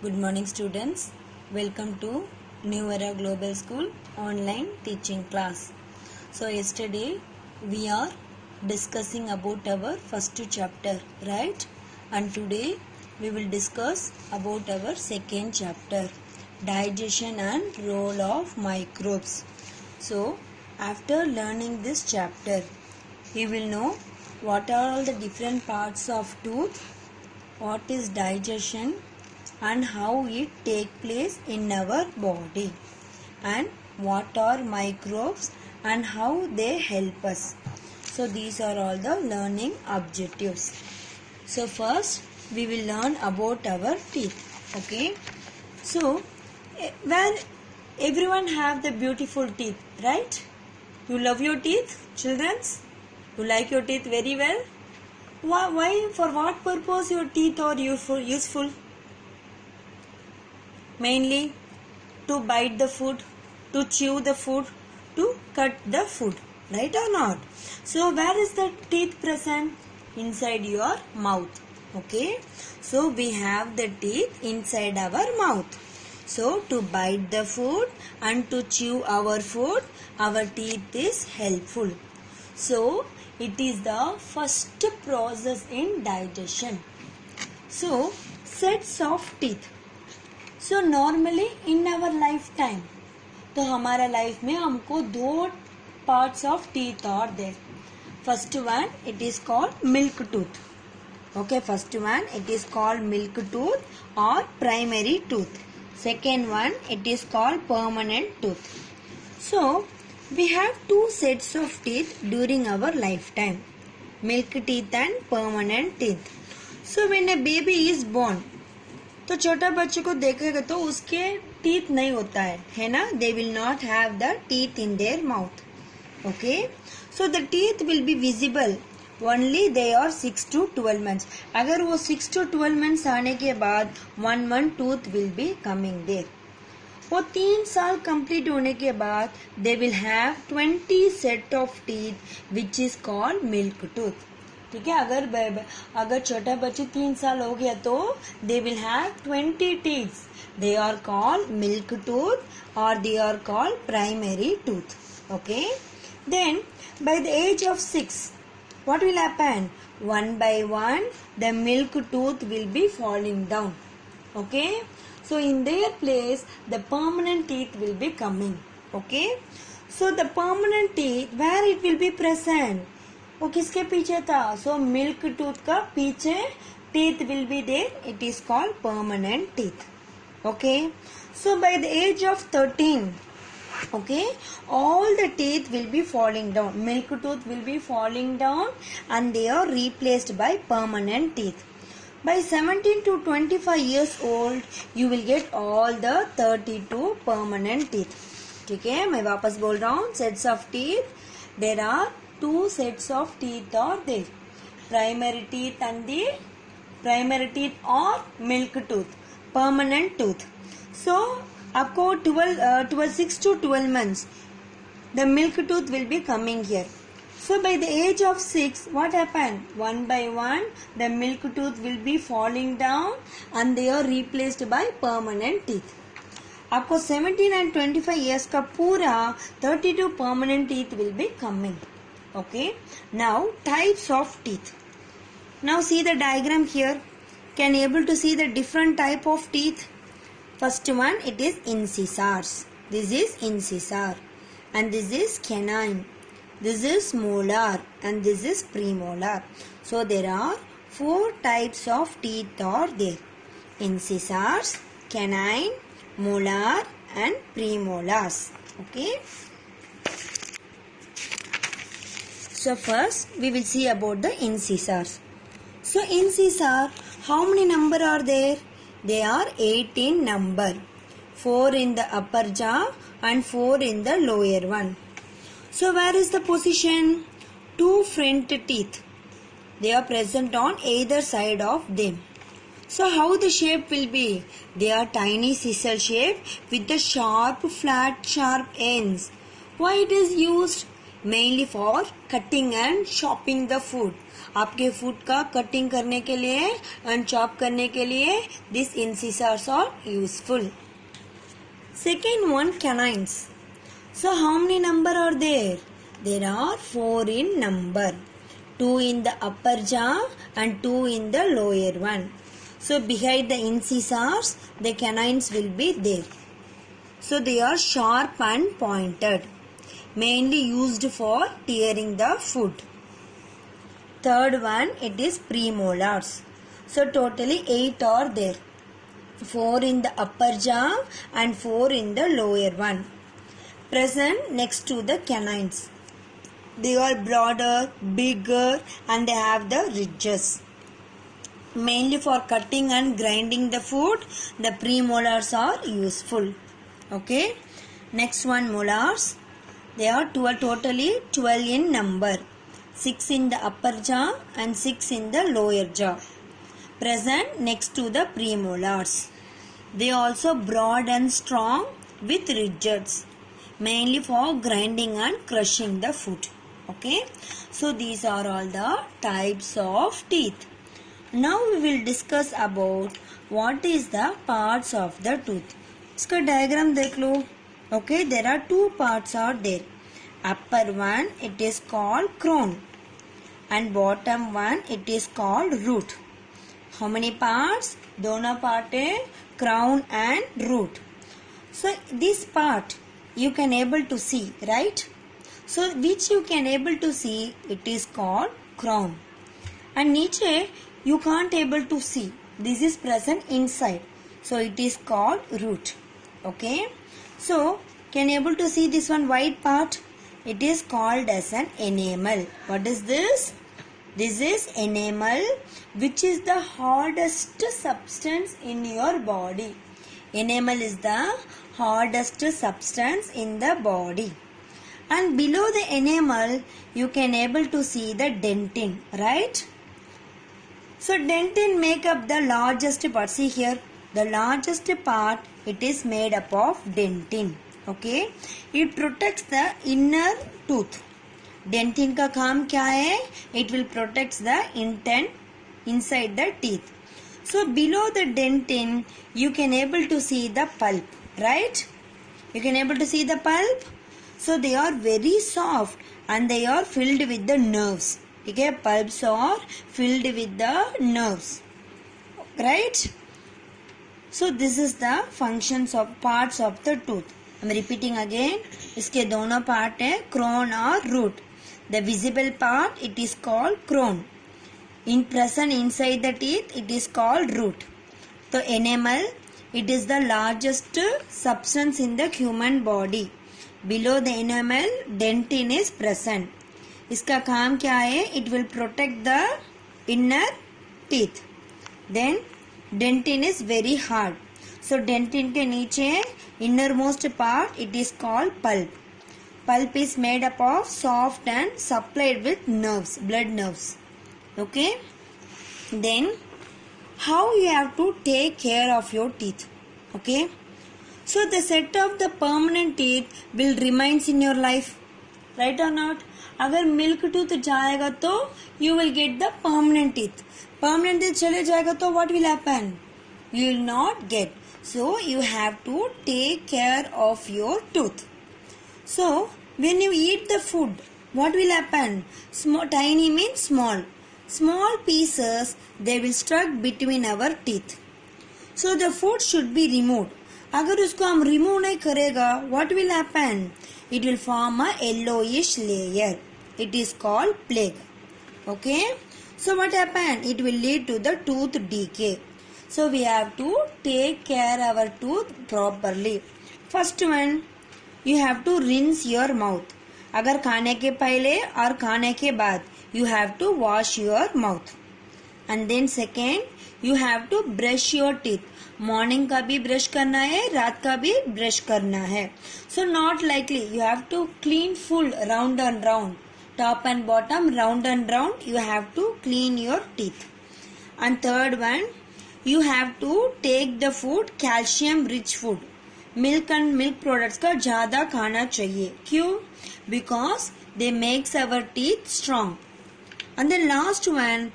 Good morning students. Welcome to New Era Global School online teaching class. So yesterday we are discussing about our first chapter, right? And today we will discuss about our second chapter, digestion and role of microbes. So after learning this chapter, you will know what are all the different parts of tooth, what is digestion, and how it take place in our body, and what are microbes and how they help us. So these are all the learning objectives. So first we will learn about our teeth. Okay, so where everyone have the beautiful teeth, right? You love your teeth, childrens? You like your teeth very well? Why for what purpose your teeth are useful? Mainly to bite the food, to chew the food, to cut the food, right or not? So where is the teeth present? Inside your mouth. Okay, so we have the teeth inside our mouth. So to bite the food and to chew our food, our teeth is helpful. So it is the first process in digestion. So sets of teeth. So normally in our lifetime, तो हमारा life में हमको दो parts of teeth are there. First one it is called milk tooth. Okay, first one it is called milk tooth और primary tooth. Second one it is called permanent tooth. So we have two sets of teeth during our lifetime, milk teeth and permanent teeth. So when a baby is born, तो छोटा बच्चे को देखेगा तो उसके teeth नहीं होता है ना? They will not have the teeth in their mouth. Okay, so the teeth will be visible only they are 6 to 12 months. अगर वो 6 to 12 months आने के बाद one tooth will be coming there. वो 3 साल कंप्लीट होने के बाद they will have 20 set of teeth which is called milk tooth. ठीक है, अगर छोटा बच्चे 3 साल हो गया तो they will have 20 teeth. They are called milk tooth और they are called primary tooth. Okay, then by the age of 6 what will happen? One by one the milk tooth will be falling down. Okay, so in their place the permanent teeth will be coming. Okay, so the permanent teeth, where it will be present? वो किसके पीछे था? So milk tooth का पीछे teeth will be there. It is called permanent teeth. Okay, so by the age of 13, okay, all the teeth will be falling down. Milk tooth will be falling down and they are replaced by permanent teeth. By 17 to 25 years old you will get all the 32 permanent teeth. ठीक है, मैं वापस बोल रहा हूँ. Sets of teeth, there are two sets of teeth are there. Primary teeth and the primary teeth or milk tooth, permanent tooth. So आपको 6 to 12 months the milk tooth will be coming here. So by the age of 6 what happened? One by one the milk tooth will be falling down and they are replaced by permanent teeth. आपको 17 and 25 years का पूरा 32 permanent teeth will be coming. Okay, now types of teeth. Now see the diagram here. Can you able to see the different type of teeth? First one it is incisors. This is incisor and this is canine. This is molar and this is premolar. So there are 4 types of teeth are there. Incisors, canine, molar and premolars. Okay. So first we will see about the incisors. So incisor, how many number are there? They are 18 number. 4 in the upper jaw and 4 in the lower one. So where is the position? 2 front teeth. They are present on either side of them. So how the shape will be? They are tiny scissor shape with the sharp ends. Why it is used? Mainly for cutting and chopping the food. आपके food का cutting करने के लिए and chop करने के लिए this incisors are useful. Second one, canines. So how many number are there? There are 4 in number. 2 in the upper jaw and 2 in the lower one. So behind the incisors, the canines will be there. So they are sharp and pointed, mainly used for tearing the food. Third one, it is premolars. So totally 8 are there. 4 in the upper jaw and 4 in the lower one. Present next to the canines. They are broader, bigger, and they have the ridges. Mainly for cutting and grinding the food, the premolars are useful. Okay. Next one, molars. They are totally 12 in number. 6 in the upper jaw and 6 in the lower jaw. Present next to the premolars. They are also broad and strong with ridges, mainly for grinding and crushing the food. Okay, so these are all the types of teeth. Now we will discuss about what is the parts of the tooth. इसका diagram देख लो. Okay, there are 2 parts are there. Upper one it is called crown and bottom one it is called root. How many parts? दोनों part है crown and root. So this part you can able to see, right? So which you can able to see, it is called crown. And नीचे you can't able to see. This is present inside. So it is called root. Okay. So can able to see this one white part? It is called as an enamel. What is this? This is enamel, which is the hardest substance in your body. Enamel is the hardest substance in the body. And below the enamel, you can able to see the dentin, right? So dentin make up the largest part. See here, the largest part, it is made up of dentin. Okay, it protects the inner tooth. Dentin का काम क्या है? It will protect the intent inside the teeth. So below the dentin, you can able to see the pulp, right? You can able to see the pulp. So they are very soft and they are filled with the nerves. Okay, pulps are filled with the nerves, right? So this is the functions of parts of the tooth. I'm repeating again. इसके दोनों part है crown और root. The visible part, it is called crown. In present inside the teeth, it is called root. So enamel, it is the largest substance in the human body. Below the enamel, dentin is present. इसका काम क्या है? It will protect the inner teeth. Then dentin is very hard. So dentin के नीचे innermost part, it is called pulp. Pulp is made up of soft and supplied with nerves, blood nerves. Okay. Then how you have to take care of your teeth. Okay. So the set of the permanent teeth will remains in your life. Right or not? अगर milk tooth जाएगा तो you will get the permanent teeth. Permanent teeth चले जाएगा तो what will happen? You will not get. So you have to take care of your tooth. So when you eat the food, what will happen? Small, tiny means small. Small pieces, they will stuck between our teeth. So the food should be removed. अगर उसको हम remove नहीं करेगा, what will happen? It will form a yellowish layer. It is called plaque. Okay. So what happen? It will lead to the tooth decay. So we have to take care of our tooth properly. First one, you have to rinse your mouth. अगर खाने के पहले और खाने के बाद you have to wash your mouth. And then second, you have to brush your teeth. Morning का भी brush करना है, रात का भी brush करना है. So not likely, you have to clean full round and round. Top and bottom, round and round, you have to clean your teeth. And third one, you have to take the food calcium rich food. Milk and milk products का ज़्यादा खाना चाहिए. क्यों? Because they makes our teeth strong. And the last one,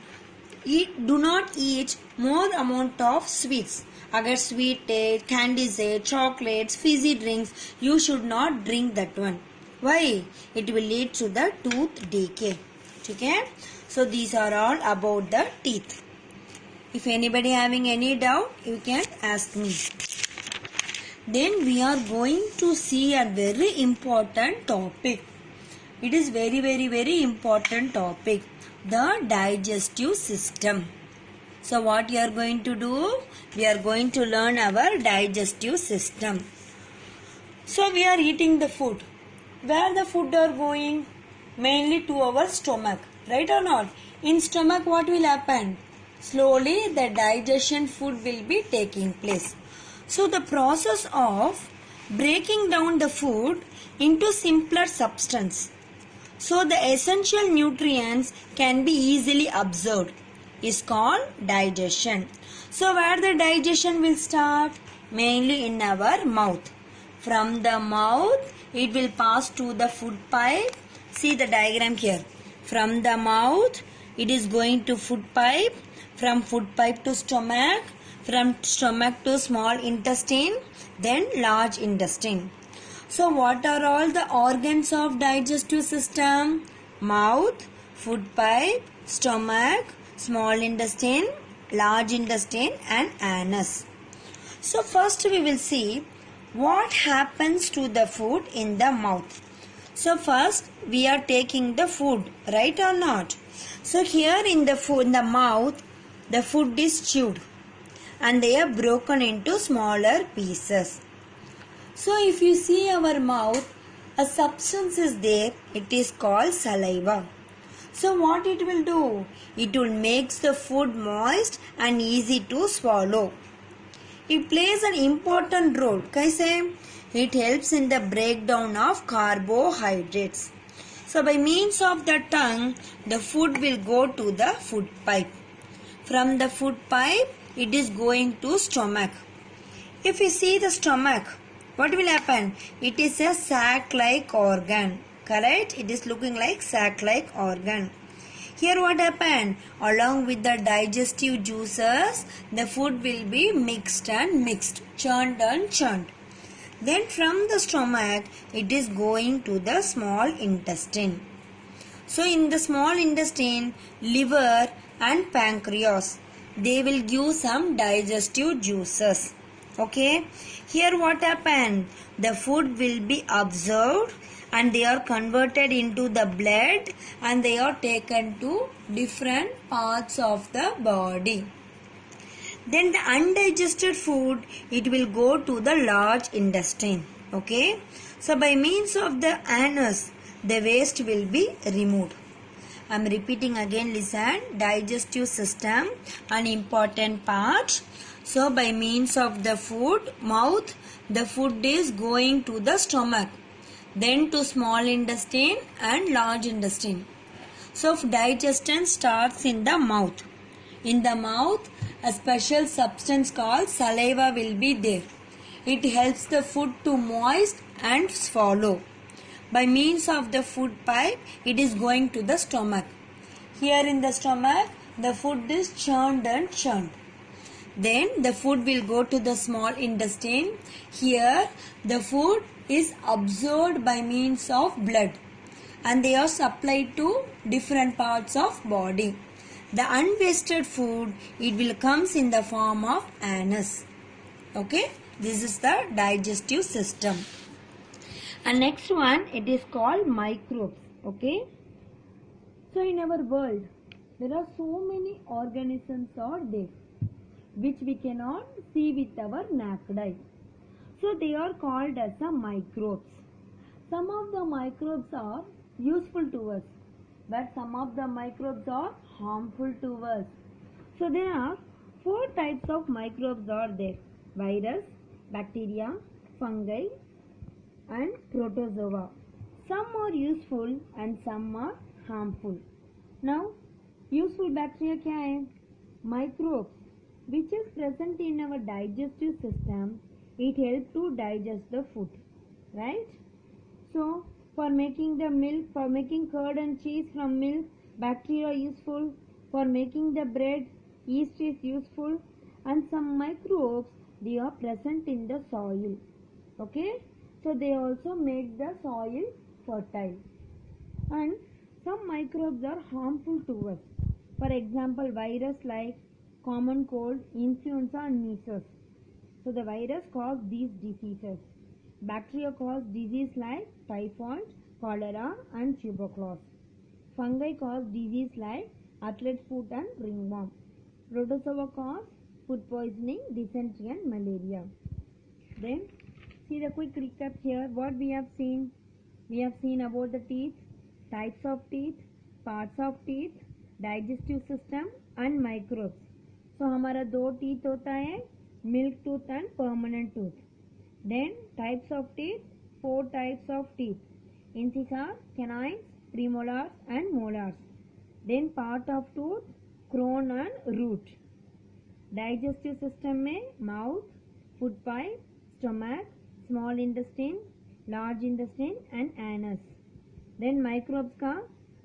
do not eat more amount of sweets. अगर sweet है, candies है, chocolates, fizzy drinks, you should not drink that one. Why? It will lead to the tooth decay. ठीक है? So these are all about the teeth. If anybody having any doubt, you can ask me. Then we are going to see a very important topic. It is very important topic. The digestive system. So what you are going to do? We are going to learn our digestive system. So we are eating the food. Where the food are going? Mainly to our stomach. Right or not? In stomach what will happen? Slowly the digestion food will be taking place. So the process of breaking down the food into simpler substance, so the essential nutrients can be easily absorbed, is called digestion. So where the digestion will start? Mainly in our mouth. From the mouth it will pass to the food pipe. See the diagram here. From the mouth it is going to food pipe. From food pipe to stomach. From stomach to small intestine. Then large intestine. So what are all the organs of digestive system? Mouth, food pipe, stomach, small intestine, large intestine and anus. So first we will see what happens to the food in the mouth. So first we are taking the food, right or not? So here in the mouth, the food is chewed and they are broken into smaller pieces. So if you see our mouth, a substance is there, it is called saliva. So what it will do? It will make the food moist and easy to swallow. It plays an important role. Kaise? It helps in the breakdown of carbohydrates. So by means of the tongue, the food will go to the food pipe. From the food pipe, it is going to stomach. If you see the stomach, what will happen? It is a sac-like organ. Correct? It is looking like sac-like organ. Here what happened? Along with the digestive juices, the food will be mixed, churned and churned. Then from the stomach, it is going to the small intestine. So in the small intestine, liver and pancreas, they will give some digestive juices. Okay, here what happened? The food will be absorbed and they are converted into the blood and they are taken to different parts of the body. Then the undigested food, it will go to the large intestine. Okay, so by means of the anus, the waste will be removed. I am repeating again, listen. Digestive system, an important part. So by means of the food, mouth, the food is going to the stomach, then to small intestine and large intestine. So digestion starts in the mouth. In the mouth, a special substance called saliva will be there. It helps the food to moist and swallow. By means of the food pipe, it is going to the stomach. Here in the stomach, the food is churned and churned. Then the food will go to the small intestine. Here the food is absorbed by means of blood and they are supplied to different parts of body. The unwasted food, it will comes in the form of anus. Okay, this is the digestive system. And next one, it is called microbes. Okay, so in our world there are so many organisms are there which we cannot see with our naked eye. So they are called as the microbes. Some of the microbes are useful to us, but some of the microbes are harmful to us. So there are 4 types of microbes are there: virus, bacteria, fungi and protozoa. Some are useful and some are harmful. Now, useful bacteria क्या है? Microbes which is present in our digestive system. It helps to digest the food, right? So for making the milk, for making curd and cheese from milk, bacteria are useful for making the bread, yeast is useful, and some microbes, they are present in the soil. Okay, so they also make the soil fertile. And some microbes are harmful to us. For example, virus like common cold, influenza and measles. So the virus cause these diseases. Bacteria cause disease like typhoid, cholera and tuberculosis. Fungi cause disease like athlete's foot and ringworm. Protozoa cause food poisoning, dysentery and malaria. Then see the quick recap here. What we have seen? We have seen about the teeth, types of teeth, parts of teeth, digestive system and microbes. So हमारा दो teeth होता है, milk tooth and permanent tooth. Then types of teeth, 4 types of teeth. Incisors, canines, premolars and molars. Then part of tooth, crown and root. Digestive system में mouth, food pipe, stomach, small intestine, large intestine and anus. Then microbes का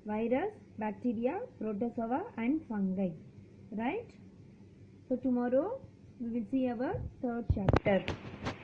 virus, bacteria, protozoa and fungi. Right? So tomorrow we will see our third chapter.